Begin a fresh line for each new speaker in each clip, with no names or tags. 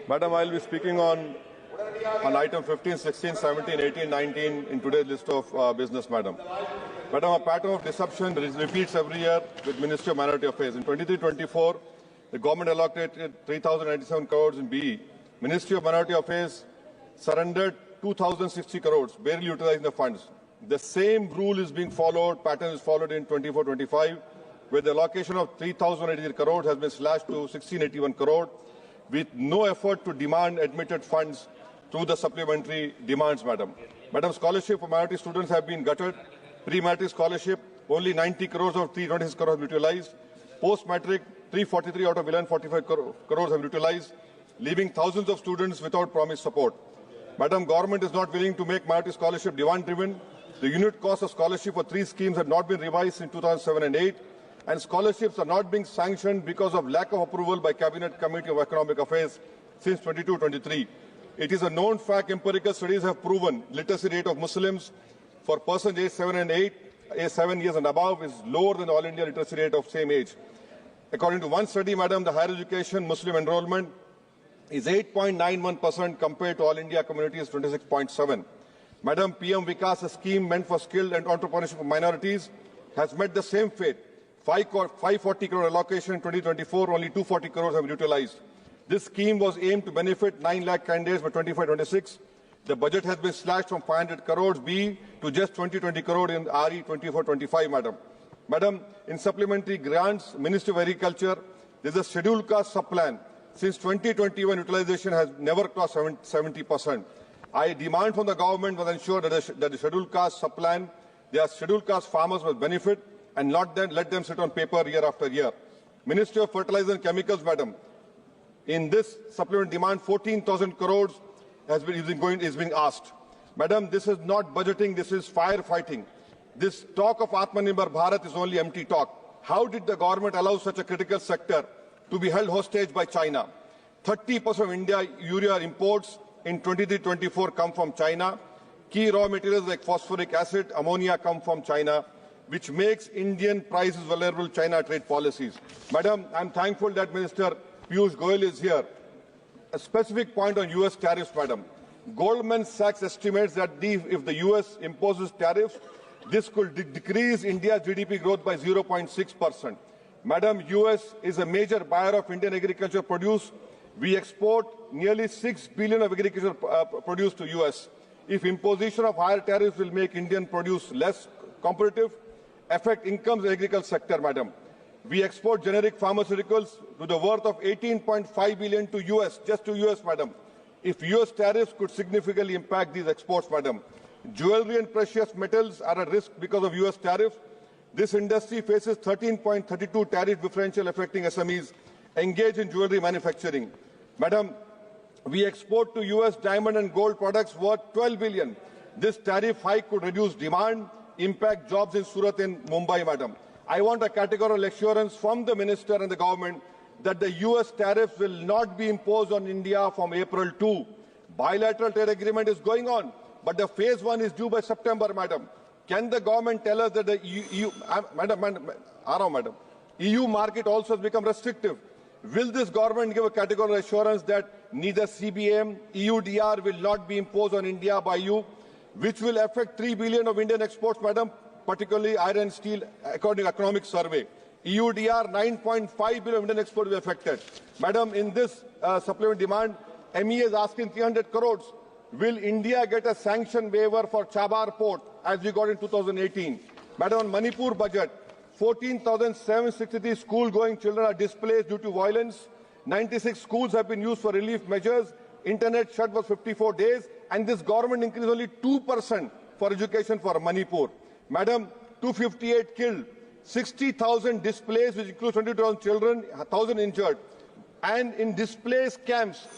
Madam, I will be speaking on item 15, 16, 17, 18, 19 in today's list of business, Madam. Madam, a pattern of deception repeats every year with Ministry of Minority Affairs. In 23-24, the government allocated 3,097 crores in BE. Ministry of Minority Affairs surrendered 2,060 crores, barely utilizing the funds. The same rule is being followed, pattern is followed in 24-25, where the allocation of 3,083 crores has been slashed to 1,681 crores, with no effort to demand admitted funds through the supplementary demands, Madam. Madam, scholarship for minority students have been gutted. Pre-matric scholarship, only 90 crores of 326 crores have been utilized. Post-matric, 343 out of 1145 crores have been utilized, leaving thousands of students without promised support. Madam, government is not willing to make minority scholarship demand-driven. The unit cost of scholarship for 3 schemes have not been revised in 2007 and 8, and scholarships are not being sanctioned because of lack of approval by Cabinet Committee of Economic Affairs since 22-23. It is a known fact, empirical studies have proven literacy rate of Muslims for persons aged 7 years and above is lower than the All India literacy rate of same age. According to one study, Madam, the higher education Muslim enrollment is 8.91% compared to All India communities 26.7. Madam, PM Vikas, a scheme meant for skilled and entrepreneurship of minorities, has met the same fate. 540 crore allocation in 2024, only 240 crores have been utilized. This scheme was aimed to benefit 9 lakh candidates by 25-26. The budget has been slashed from 500 crores B to just 20 crore in RE 24-25, Madam. Madam, in supplementary grants, Ministry of Agriculture, there is a scheduled caste sub-plan. Since 2021, utilization has never crossed 70%. I demand from the government to ensure that the scheduled caste sub-plan, their scheduled caste farmers must benefit and not then let them sit on paper year after year. Ministry of Fertilizer and Chemicals, Madam, in this supplement demand, 14,000 crores is being asked. Madam, this is not budgeting, this is firefighting. This talk of Atmanirbhar Bharat is only empty talk. How did the government allow such a critical sector to be held hostage by China? 30% of India urea imports in 23-24 come from China. Key raw materials like phosphoric acid, ammonia come from China, which makes Indian prices vulnerable to China trade policies. Madam, I'm thankful that Minister Piyush Goyal is here. A specific point on US tariffs, Madam. Goldman Sachs estimates that if the US imposes tariffs, this could decrease India's GDP growth by 0.6%. Madam, US is a major buyer of Indian agricultural produce. We export nearly 6 billion of agricultural produce to US. If imposition of higher tariffs will make Indian produce less competitive, affect incomes in the agriculture sector, Madam. We export generic pharmaceuticals to the worth of 18.5 billion to US, just to US, Madam. If US tariffs could significantly impact these exports, Madam. Jewelry and precious metals are at risk because of US tariffs. This industry faces 13.32 tariff differential affecting SMEs engaged in jewelry manufacturing. Madam, we export to US diamond and gold products worth 12 billion. This tariff hike could reduce demand, impact jobs in Surat and Mumbai, Madam. I want a categorical assurance from the Minister and the government that the US tariffs will not be imposed on India from April 2. Bilateral trade agreement is going on, but the phase 1 is due by September, Madam. Can the government tell us that the EU market also has become restrictive? Will this government give a categorical assurance that neither CBM, EUDR will not be imposed on India by you, which will affect 3 billion of Indian exports, Madam, particularly iron and steel, according to economic survey. EUDR, 9.5 billion Indian exports will be affected. Madam, in this supplement demand, MEA is asking 300 crores. Will India get a sanction waiver for Chabar port as we got in 2018? Madam, on Manipur budget, 14,763 school-going children are displaced due to violence. 96 schools have been used for relief measures. Internet shut for 54 days. And this government increased only 2% for education for Manipur. Madam, 258 killed, 60,000 displaced, which includes 20,000 children, 1,000 injured. And in displaced camps,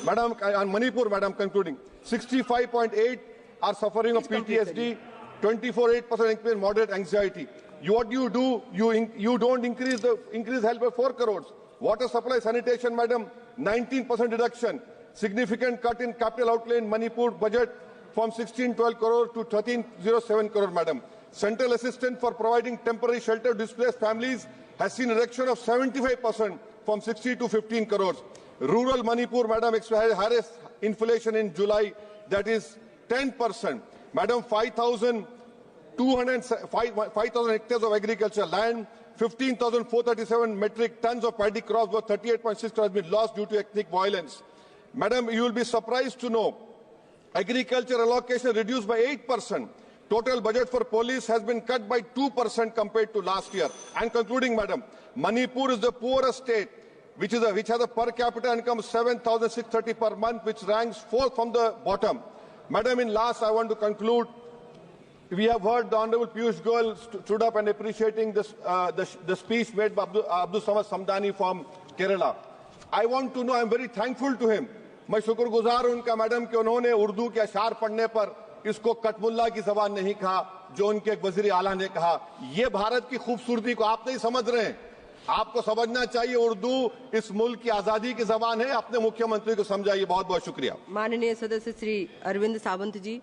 Madam, on Manipur, Madam, concluding, 65.8 are suffering of PTSD, 24.8% experience moderate anxiety. What do? You don't increase help by 4 crores. Water supply sanitation, Madam, 19% reduction. Significant cut in capital outlay in Manipur budget from 1612 crore to 1307 crore, Madam. Central assistance for providing temporary shelter to displaced families has seen a reduction of 75% from 60 to 15 crores. Rural Manipur, madam, highest inflation in July, that is 10%. Madam, 5,000 hectares of agricultural land, 15,437 metric tons of paddy crops worth 38.6 crores has been lost due to ethnic violence. Madam, you will be surprised to know agriculture allocation reduced by 8%. Total budget for police has been cut by 2% compared to last year. And concluding, madam, Manipur is the poorest state, which has a per capita income of 7,630 per month, which ranks fourth from the bottom. Madam, in last, I want to conclude. We have heard the Honorable Piyush Goyal stood up and appreciating this, the speech made by Abdul Samad Samdani from Kerala. I want to know, I am very thankful to him. मैं शुक्रगुजार उनका madam कि उन्होंने उर्दू के अशार पढ़ने पर इसको कटमुल्ला की जबान नहीं कहा, जो उनके एक वजीर आला ने कहा। ये भारत की खूबसूरती को आप नहीं समझ रहे हैं। आपको समझना चाहिए उर्दू इस मुल्क की आजादी की जबान है। अपने मुख्यमंत्री को समझाइए। बहुत बहुत शुक्रिया।
माननीय सदस्य श्री अरविंद सावंत जी।